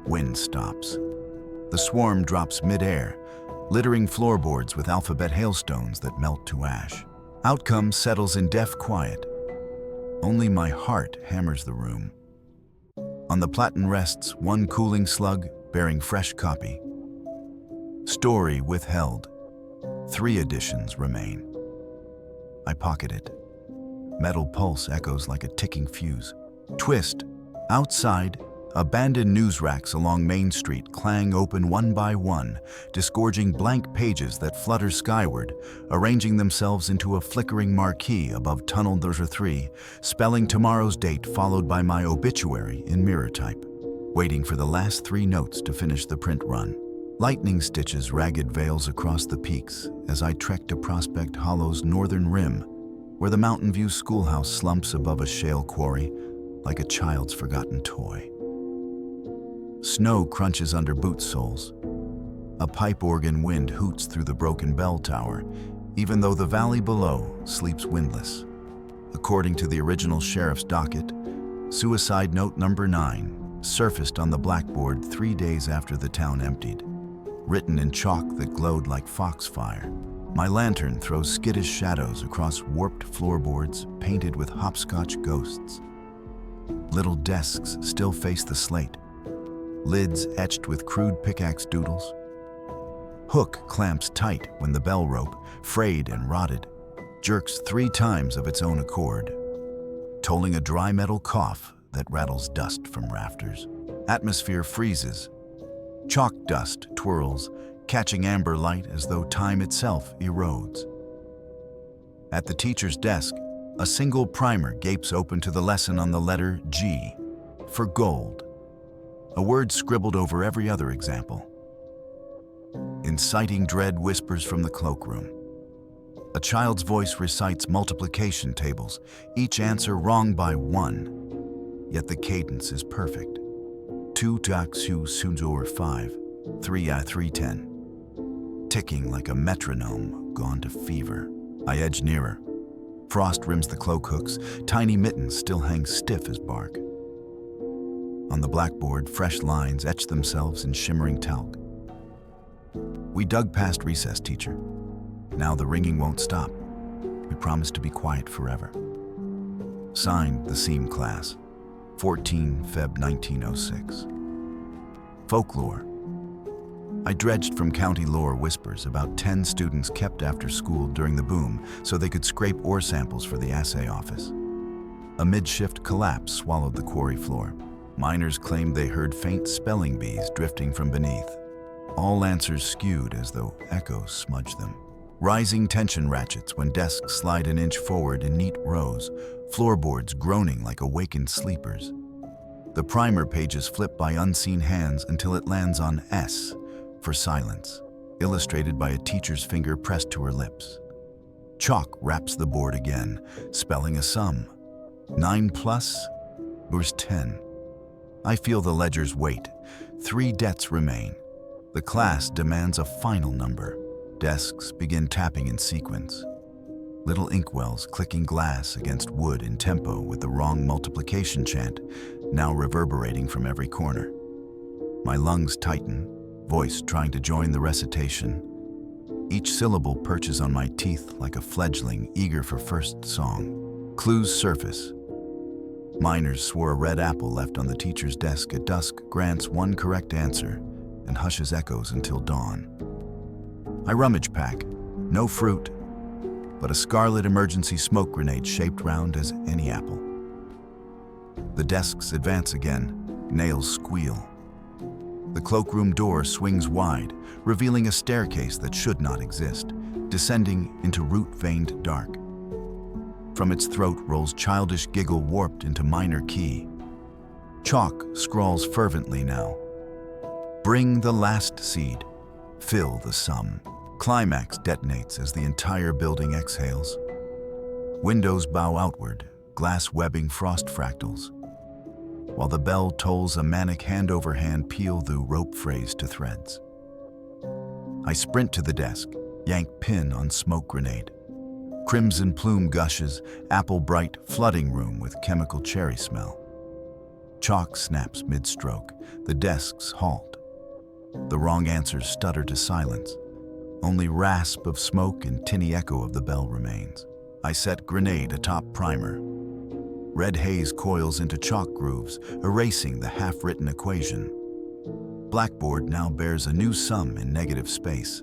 S1: Wind stops. The swarm drops mid-air, littering floorboards with alphabet hailstones that melt to ash. Outcome settles in deaf quiet. Only my heart hammers the room. On the platen rests one cooling slug bearing fresh copy. Story withheld. 3 editions remain. I pocket it. Metal pulse echoes like a ticking fuse. Twist. Outside, abandoned news racks along Main Street clang open one by one, disgorging blank pages that flutter skyward, arranging themselves into a flickering marquee above Tunnel No. 3, spelling tomorrow's date followed by my obituary in mirror type, waiting for the last 3 notes to finish the print run. Lightning stitches ragged veils across the peaks as I trek to Prospect Hollow's northern rim, where the Mountain View schoolhouse slumps above a shale quarry like a child's forgotten toy. Snow crunches under boot soles. A pipe organ wind hoots through the broken bell tower, even though the valley below sleeps windless. According to the original sheriff's docket, suicide note number 9 surfaced on the blackboard 3 days after the town emptied, written in chalk that glowed like foxfire. My lantern throws skittish shadows across warped floorboards painted with hopscotch ghosts. Little desks still face the slate, lids etched with crude pickaxe doodles. Hook clamps tight when the bell rope, frayed and rotted, jerks 3 times of its own accord, tolling a dry metal cough that rattles dust from rafters. Atmosphere freezes. Chalk dust twirls, catching amber light as though time itself erodes. At the teacher's desk, a single primer gapes open to the lesson on the letter G, for gold, a word scribbled over every other example. Inciting dread whispers from the cloakroom. A child's voice recites multiplication tables, each answer wrong by 1, yet the cadence is perfect. 2 taksu sunzor 5, 3 310. Ticking like a metronome gone to fever. I edge nearer. Frost rims the cloak hooks, tiny mittens still hang stiff as bark. On the blackboard, fresh lines etch themselves in shimmering talc. We dug past recess, teacher. Now the ringing won't stop. We promise to be quiet forever. Signed, the Seam class, 14 Feb 1906. Folklore. I dredged from county lore whispers about 10 students kept after school during the boom so they could scrape ore samples for the assay office. A mid-shift collapse swallowed the quarry floor. Miners claimed they heard faint spelling bees drifting from beneath. All answers skewed as though echoes smudged them. Rising tension ratchets when desks slide an inch forward in neat rows, floorboards groaning like awakened sleepers. The primer pages flip by unseen hands until it lands on S for silence, illustrated by a teacher's finger pressed to her lips. Chalk wraps the board again, spelling a sum. 9 plus equals 10. I feel the ledger's weight. 3 debts remain. The class demands a final number. Desks begin tapping in sequence. Little inkwells clicking glass against wood in tempo with the wrong multiplication chant, now reverberating from every corner. My lungs tighten, voice trying to join the recitation. Each syllable perches on my teeth like a fledgling eager for first song. Clues surface. Miners swore a red apple left on the teacher's desk at dusk grants one correct answer and hushes echoes until dawn. I rummage pack. No fruit, but a scarlet emergency smoke grenade shaped round as any apple. The desks advance again, nails squeal. The cloakroom door swings wide, revealing a staircase that should not exist, descending into root-veined dark. From its throat rolls childish giggle warped into minor key. Chalk scrawls fervently now. Bring the last seed, fill the sum. Climax detonates as the entire building exhales. Windows bow outward, glass webbing frost fractals, while the bell tolls a manic hand-over-hand peal the rope phrase to threads. I sprint to the desk, yank pin on smoke grenade. Crimson plume gushes, apple bright, flooding room with chemical cherry smell. Chalk snaps mid-stroke. The desks halt. The wrong answers stutter to silence. Only rasp of smoke and tinny echo of the bell remains. I set grenade atop primer. Red haze coils into chalk grooves, erasing the half-written equation. Blackboard now bears a new sum in negative space.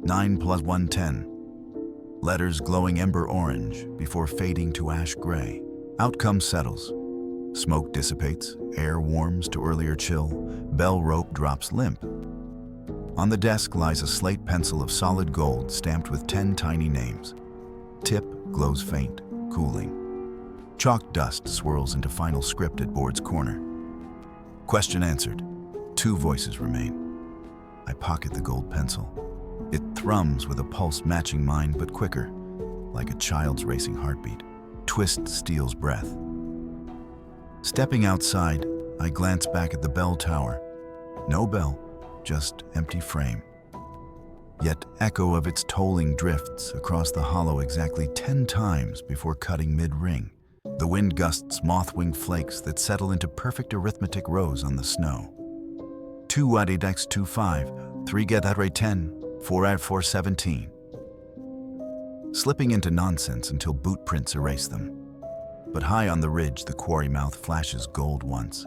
S1: 9 plus 1, 10. Letters glowing ember orange before fading to ash gray. Outcome settles. Smoke dissipates, air warms to earlier chill, bell rope drops limp. On the desk lies a slate pencil of solid gold stamped with 10 tiny names. Tip glows faint, cooling. Chalk dust swirls into final script at board's corner. Question answered. 2 voices remain. I pocket the gold pencil. It thrums with a pulse matching mine but quicker, like a child's racing heartbeat. Twist steals breath. Stepping outside, I glance back at the bell tower. No bell, just empty frame. Yet echo of its tolling drifts across the hollow exactly 10 times before cutting mid-ring. The wind gusts moth-wing flakes that settle into perfect arithmetic rows on the snow. 2 added x 2 5, 3 get at 10, 4 add 4 17. Slipping into nonsense until boot prints erase them. But high on the ridge, the quarry mouth flashes gold once,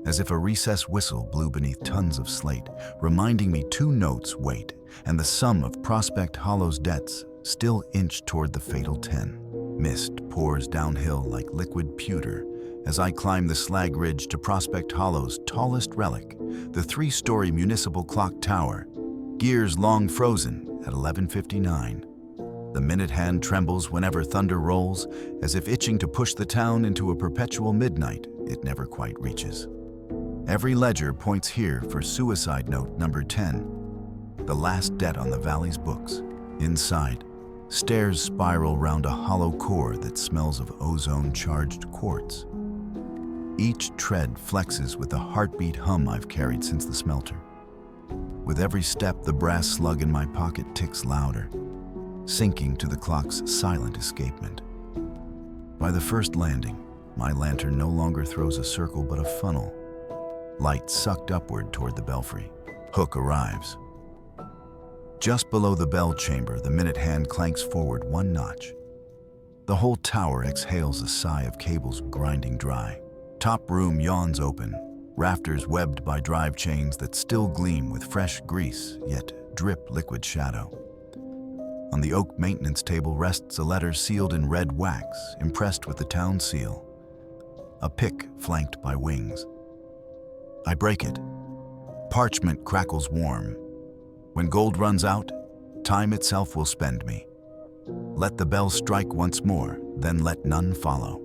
S1: as if a recess whistle blew beneath tons of slate, reminding me 2 notes wait, and the sum of Prospect Hollow's debts still inch toward the fatal 10. Mist pours downhill like liquid pewter as I climb the slag ridge to Prospect Hollow's tallest relic, the 3-story municipal clock tower, gears long frozen at 11:59. The minute hand trembles whenever thunder rolls, as if itching to push the town into a perpetual midnight it never quite reaches. Every ledger points here for suicide note number 10, the last debt on the valley's books. Inside, stairs spiral round a hollow core that smells of ozone-charged quartz. Each tread flexes with the heartbeat hum I've carried since the smelter. With every step, the brass slug in my pocket ticks louder, sinking to the clock's silent escapement. By the first landing, my lantern no longer throws a circle but a funnel, light sucked upward toward the belfry. Hook arrives. Just below the bell chamber, the minute hand clanks forward 1 notch. The whole tower exhales a sigh of cables grinding dry. Top room yawns open, rafters webbed by drive chains that still gleam with fresh grease, yet drip liquid shadow. On the oak maintenance table rests a letter sealed in red wax, impressed with the town seal. A pick flanked by wings. I break it. Parchment crackles warm. When gold runs out, time itself will spend me. Let the bell strike once more, then let none follow.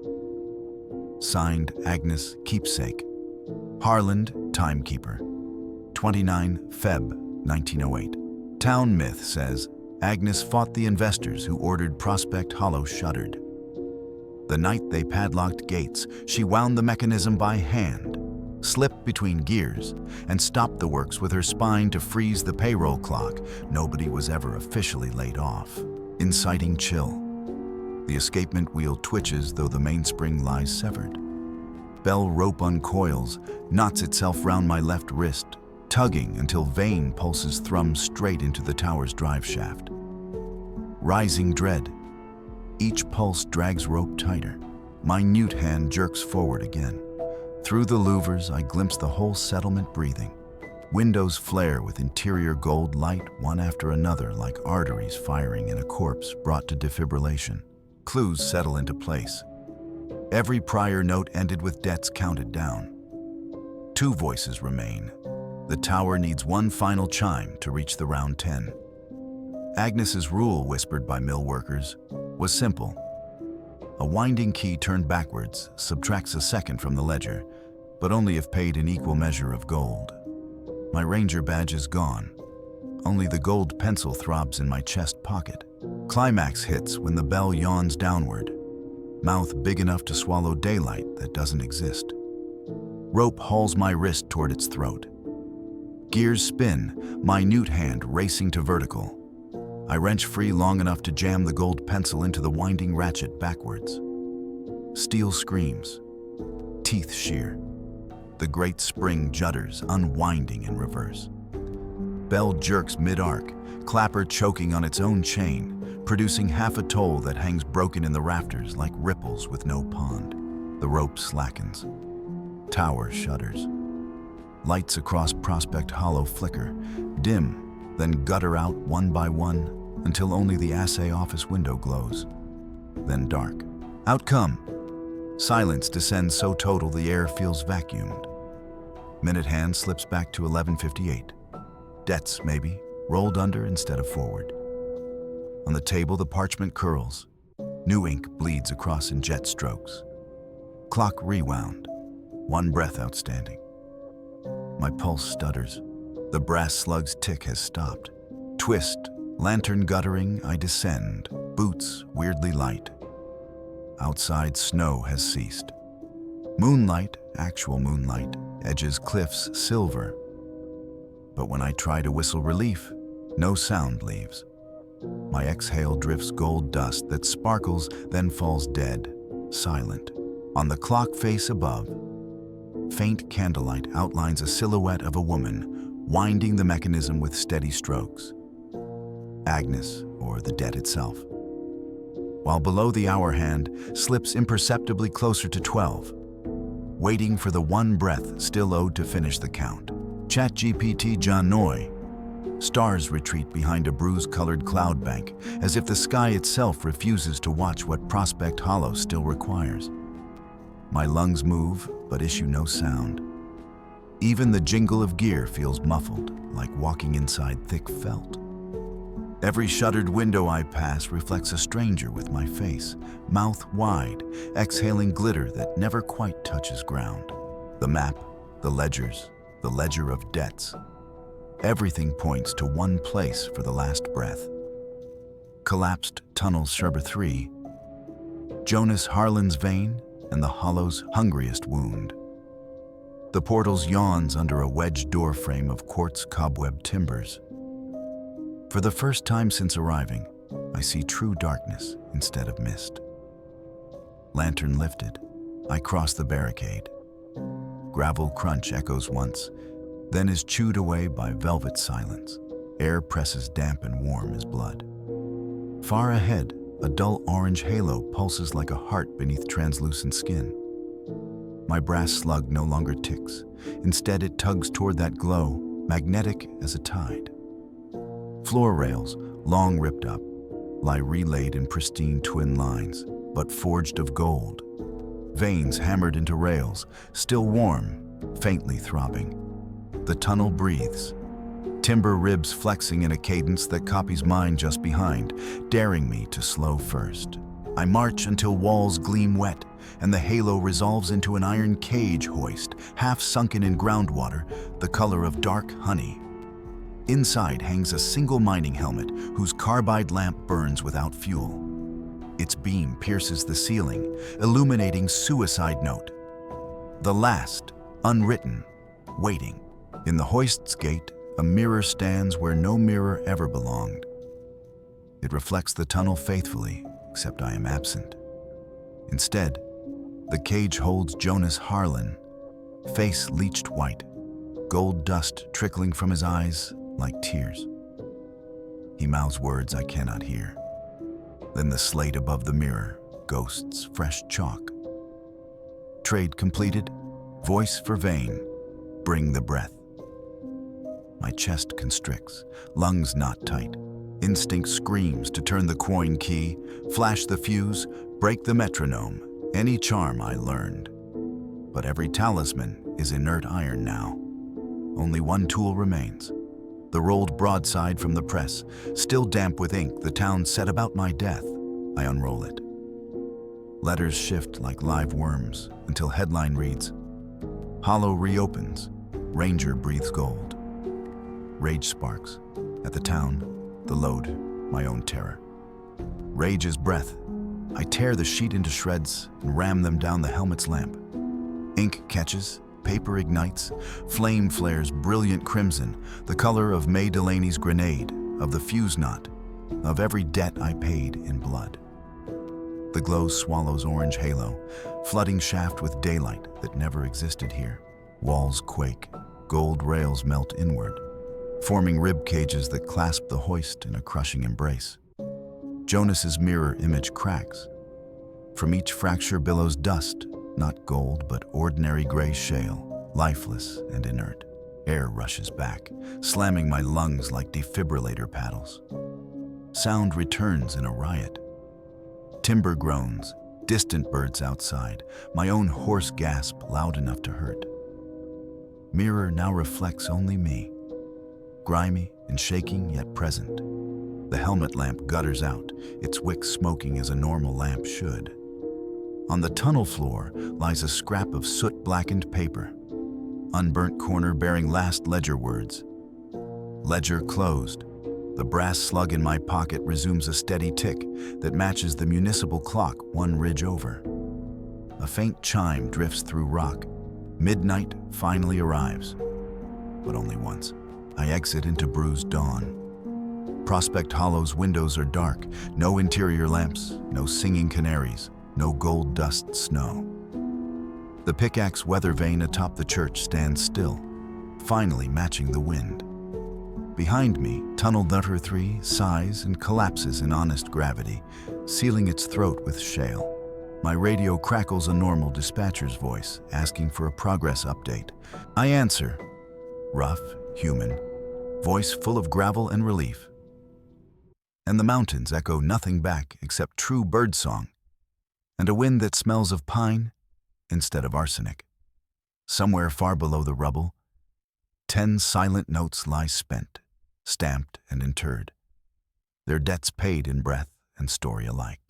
S1: Signed, Agnes Keepsake. Harland, Timekeeper. 29 Feb. 1908. Town myth says Agnes fought the investors who ordered Prospect Hollow shuttered. The night they padlocked gates, she wound the mechanism by hand, slipped between gears, and stopped the works with her spine to freeze the payroll clock. Nobody was ever officially laid off. Inciting chill. The escapement wheel twitches though the mainspring lies severed. Bell rope uncoils, knots itself round my left wrist, tugging until vein pulses thrum straight into the tower's drive shaft. Rising dread. Each pulse drags rope tighter. Minute hand jerks forward again. Through the louvers, I glimpse the whole settlement breathing. Windows flare with interior gold light, one after another, like arteries firing in a corpse brought to defibrillation. Clues settle into place. Every prior note ended with debts counted down. 2 voices remain. The tower needs 1 final chime to reach the round 10. Agnes's rule, whispered by mill workers, was simple. A winding key turned backwards subtracts a second from the ledger, but only if paid in equal measure of gold. My ranger badge is gone. Only the gold pencil throbs in my chest pocket. Climax hits when the bell yawns downward, mouth big enough to swallow daylight that doesn't exist. Rope hauls my wrist toward its throat. Gears spin, minute hand racing to vertical. I wrench free long enough to jam the gold pencil into the winding ratchet backwards. Steel screams. teeth shear. The great spring judders, unwinding in reverse. Bell jerks mid-arc, clapper choking on its own chain, producing half a toll that hangs broken in the rafters like ripples with no pond. The rope slackens. Tower shudders. Lights across Prospect Hollow flicker, dim, then gutter out one by one until only the assay office window glows. Then dark. Out come. Silence descends so total the air feels vacuumed. Minute hand slips back to 11:58. Debts, maybe, rolled under instead of forward. On the table, the parchment curls. New ink bleeds across in jet strokes. Clock rewound. One breath outstanding. My pulse stutters. The brass slug's tick has stopped. Twist, lantern guttering, I descend. Boots weirdly light. Outside, snow has ceased. Moonlight, actual moonlight, edges cliffs silver. But when I try to whistle relief, no sound leaves. My exhale drifts gold dust that sparkles, then falls dead, silent. On the clock face above, faint candlelight outlines a silhouette of a woman, winding the mechanism with steady strokes. Agnes, or the debt itself. While below the hour hand slips imperceptibly closer to 12, waiting for the one breath still owed to finish the count. ChatGPT Janoi. Stars retreat behind a bruise-colored cloud bank, as if the sky itself refuses to watch what Prospect Hollow still requires. My lungs move, but issue no sound. Even the jingle of gear feels muffled, like walking inside thick felt. Every shuttered window I pass reflects a stranger with my face, mouth wide, exhaling glitter that never quite touches ground. The map, the ledgers, the ledger of debts. Everything points to one place for the last breath. Collapsed tunnel Sherba 3, Jonas Harlan's vein, and the hollow's hungriest wound. The portal's yawns under a wedged doorframe of quartz cobweb timbers. For the first time since arriving, I see true darkness instead of mist. Lantern lifted, I cross the barricade. Gravel crunch echoes once, then is chewed away by velvet silence. Air presses damp and warm as blood. Far ahead, a dull orange halo pulses like a heart beneath translucent skin. My brass slug no longer ticks. Instead, it tugs toward that glow, magnetic as a tide. Floor rails, long ripped up, lie relayed in pristine twin lines, but forged of gold. Veins hammered into rails, still warm, faintly throbbing. The tunnel breathes. Timber ribs flexing in a cadence that copies mine just behind, daring me to slow first. I march until walls gleam wet, and the halo resolves into an iron cage hoist, half sunken in groundwater, the color of dark honey. Inside hangs a single mining helmet whose carbide lamp burns without fuel. Its beam pierces the ceiling, illuminating suicide note. The last, unwritten, waiting. In the hoist's gate, a mirror stands where no mirror ever belonged. It reflects the tunnel faithfully, except I am absent. Instead, the cage holds Jonas Harlan, face leached white, gold dust trickling from his eyes like tears. He mouths words I cannot hear. Then the slate above the mirror, ghosts, fresh chalk. Trade completed, voice for vein, bring the breath. My chest constricts, lungs knot tight. Instinct screams to turn the coin key, flash the fuse, break the metronome, any charm I learned. But every talisman is inert iron now. Only one tool remains. The rolled broadside from the press, still damp with ink the town said about my death. I unroll it. Letters shift like live worms until headline reads, Hollow reopens, Ranger breathes gold. Rage sparks. At the town, the load, my own terror. Rage is breath. I tear the sheet into shreds and ram them down the helmet's lamp. Ink catches, paper ignites, flame flares brilliant crimson, the color of May Delaney's grenade, of the fuse knot, of every debt I paid in blood. The glow swallows orange halo, flooding shaft with daylight that never existed here. Walls quake, gold rails melt inward, forming rib cages that clasp the hoist in a crushing embrace. Jonas's mirror image cracks. From each fracture billows dust, not gold, but ordinary gray shale, lifeless and inert. Air rushes back, slamming my lungs like defibrillator paddles. Sound returns in a riot. Timber groans, distant birds outside, my own hoarse gasp loud enough to hurt. Mirror now reflects only me, grimy and shaking yet present. The helmet lamp gutters out, its wick smoking as a normal lamp should. On the tunnel floor lies a scrap of soot-blackened paper, unburnt corner bearing last ledger words. Ledger closed. The brass slug in my pocket resumes a steady tick that matches the municipal clock one ridge over. A faint chime drifts through rock. Midnight finally arrives, but only once. I exit into bruised dawn. Prospect Hollow's windows are dark, no interior lamps, no singing canaries, no gold dust snow. The pickaxe weather vane atop the church stands still, finally matching the wind. Behind me, Tunnel Nutter 3 sighs and collapses in honest gravity, sealing its throat with shale. My radio crackles a normal dispatcher's voice, asking for a progress update. I answer, rough, human, voice full of gravel and relief. And the mountains echo nothing back except true birdsong, and a wind that smells of pine instead of arsenic. Somewhere far below the rubble, 10 silent notes lie spent, stamped and interred, their debts paid in breath and story alike.